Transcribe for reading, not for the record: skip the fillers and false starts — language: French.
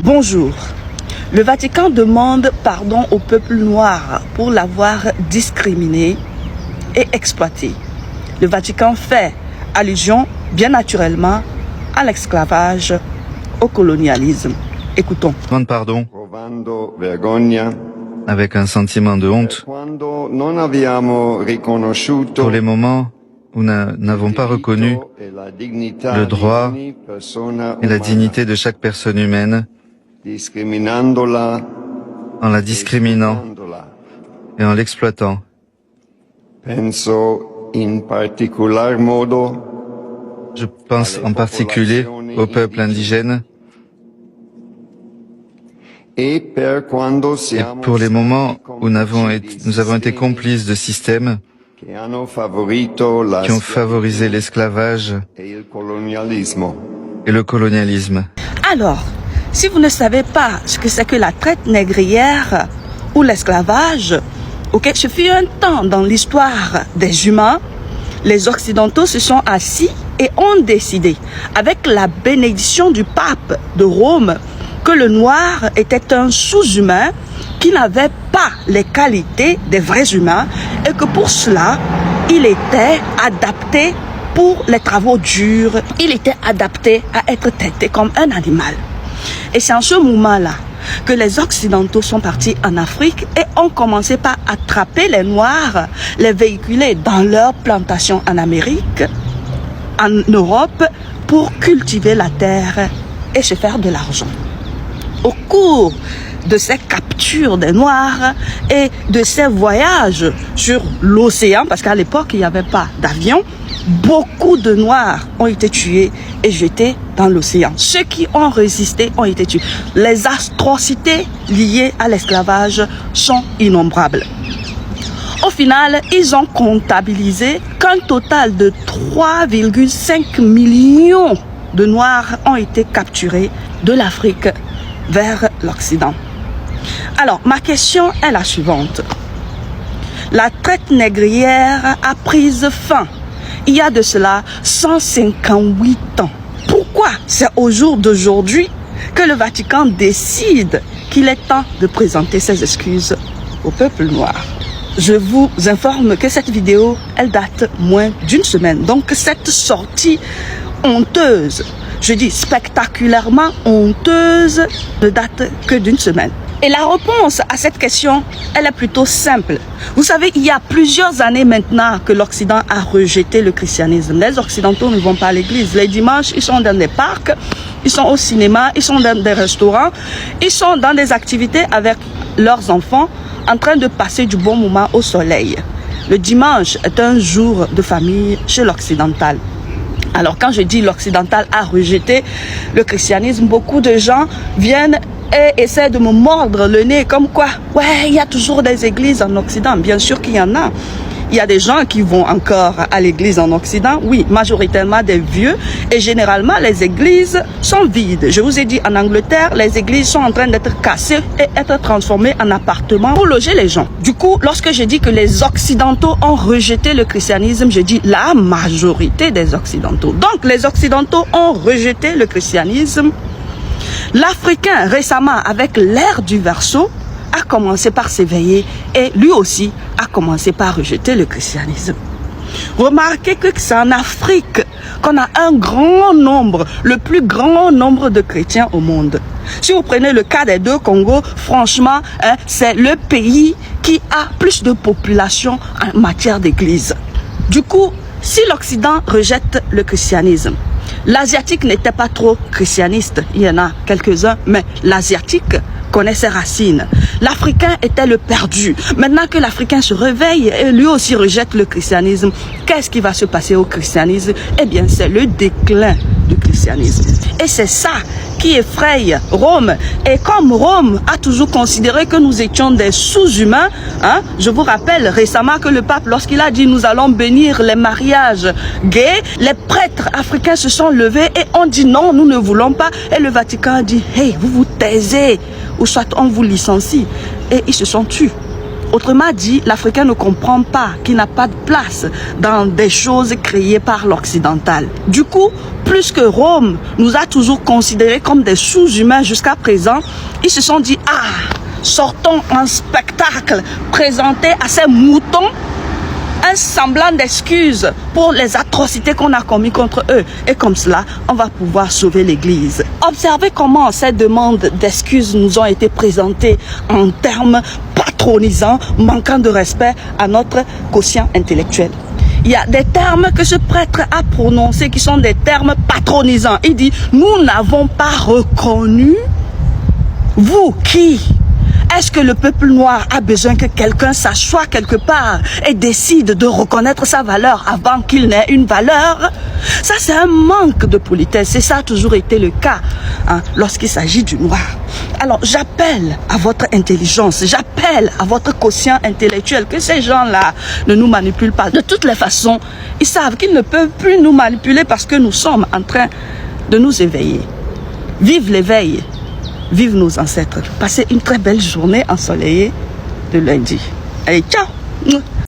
Bonjour. Le Vatican demande pardon au peuple noir pour l'avoir discriminé et exploité. Le Vatican fait allusion, bien naturellement, à l'esclavage, au colonialisme. Écoutons. Demande pardon avec un sentiment de honte pour les moments où nous n'avons pas reconnu le droit et la dignité de chaque personne humaine en la discriminant et en l'exploitant. Je pense en particulier au peuple indigène et pour les moments où nous avons été complices de systèmes qui ont favorisé l'esclavage et le colonialisme. Alors, si vous ne savez pas ce que c'est que la traite négrière ou l'esclavage, ok, ce fut un temps dans l'histoire des humains, les Occidentaux se sont assis et ont décidé, avec la bénédiction du pape de Rome, que le noir était un sous-humain qui n'avait pas les qualités des vrais humains et que pour cela, il était adapté pour les travaux durs, il était adapté à être traité comme un animal. Et c'est en ce moment-là que les Occidentaux sont partis en Afrique et ont commencé par attraper les Noirs, les véhiculer dans leurs plantations en Amérique, en Europe, pour cultiver la terre et se faire de l'argent. Au cours de ces captures des Noirs et de ces voyages sur l'océan, parce qu'à l'époque, il n'y avait pas d'avion, beaucoup de Noirs ont été tués et jetés dans l'océan. Ceux qui ont résisté ont été tués. Les atrocités liées à l'esclavage sont innombrables. Au final, ils ont comptabilisé qu'un total de 3,5 millions de Noirs ont été capturés de l'Afrique vers l'Occident. Alors, ma question est la suivante. La traite négrière a pris fin il y a de cela 158 ans. Pourquoi c'est au jour d'aujourd'hui que le Vatican décide qu'il est temps de présenter ses excuses au peuple noir? Je vous informe que cette vidéo, elle date moins d'une semaine. Donc cette sortie honteuse, je dis spectaculairement honteuse, ne date que d'une semaine. Et la réponse à cette question, elle est plutôt simple. Vous savez, il y a plusieurs années maintenant que l'Occident a rejeté le christianisme. Les Occidentaux ne vont pas à l'église. Les dimanches, ils sont dans des parcs, ils sont au cinéma, ils sont dans des restaurants, ils sont dans des activités avec leurs enfants en train de passer du bon moment au soleil. Le dimanche est un jour de famille chez l'occidental. Alors quand je dis l'occidental a rejeté le christianisme, beaucoup de gens viennent et essaient de me mordre le nez comme quoi, ouais, il y a toujours des églises en Occident. Bien sûr qu'il y en a. Il y a des gens qui vont encore à l'église en Occident, oui, majoritairement des vieux, et généralement les églises sont vides. Je vous ai dit, en Angleterre, les églises sont en train d'être cassées et être transformées en appartements pour loger les gens. Du coup, lorsque je dis que les Occidentaux ont rejeté le christianisme, je dis la majorité des Occidentaux. Donc, les Occidentaux ont rejeté le christianisme. L'Africain, récemment, avec l'ère du Verseau, a commencé par s'éveiller et lui aussi a commencé par rejeter le christianisme. Remarquez que c'est en Afrique qu'on a un grand nombre, le plus grand nombre de chrétiens au monde. Si vous prenez le cas des deux Congos, franchement, c'est le pays qui a plus de population en matière d'église. Du coup, si l'Occident rejette le christianisme, l'Asiatique n'était pas trop christianiste, il y en a quelques-uns, mais l'Asiatique connaît ses racines. L'Africain était le perdu. Maintenant que l'Africain se réveille et lui aussi rejette le christianisme, qu'est-ce qui va se passer au christianisme? Eh bien, c'est le déclin du christianisme. Et c'est ça qui effraie Rome. Et comme Rome a toujours considéré que nous étions des sous-humains, hein, je vous rappelle récemment que le pape, lorsqu'il a dit nous allons bénir les mariages gays, les prêtres africains se sont levés et ont dit non, nous ne voulons pas. Et le Vatican a dit, hey, vous vous taisez, ou soit on vous licencie. Et ils se sont tus. Autrement dit, l'Africain ne comprend pas qu'il n'a pas de place dans des choses créées par l'occidental. Du coup, plus que Rome nous a toujours considérés comme des sous-humains jusqu'à présent, ils se sont dit, ah, sortons un spectacle présenté à ces moutons, un semblant d'excuse pour les atrocités qu'on a commises contre eux. Et comme cela, on va pouvoir sauver l'Église. Observez comment ces demandes d'excuses nous ont été présentées en termes patronisants, manquant de respect à notre quotient intellectuel. Il y a des termes que ce prêtre a prononcés qui sont des termes patronisants. Il dit, nous n'avons pas reconnu. Vous qui? Est-ce que le peuple noir a besoin que quelqu'un s'assoie quelque part et décide de reconnaître sa valeur avant qu'il n'ait une valeur? Ça, c'est un manque de politesse. Et ça a toujours été le cas lorsqu'il s'agit du noir. Alors, j'appelle à votre intelligence, j'appelle à votre quotient intellectuel que ces gens-là ne nous manipulent pas. De toutes les façons, ils savent qu'ils ne peuvent plus nous manipuler parce que nous sommes en train de nous éveiller. Vive l'éveil! Vive nos ancêtres. Passez une très belle journée ensoleillée de lundi. Allez, ciao!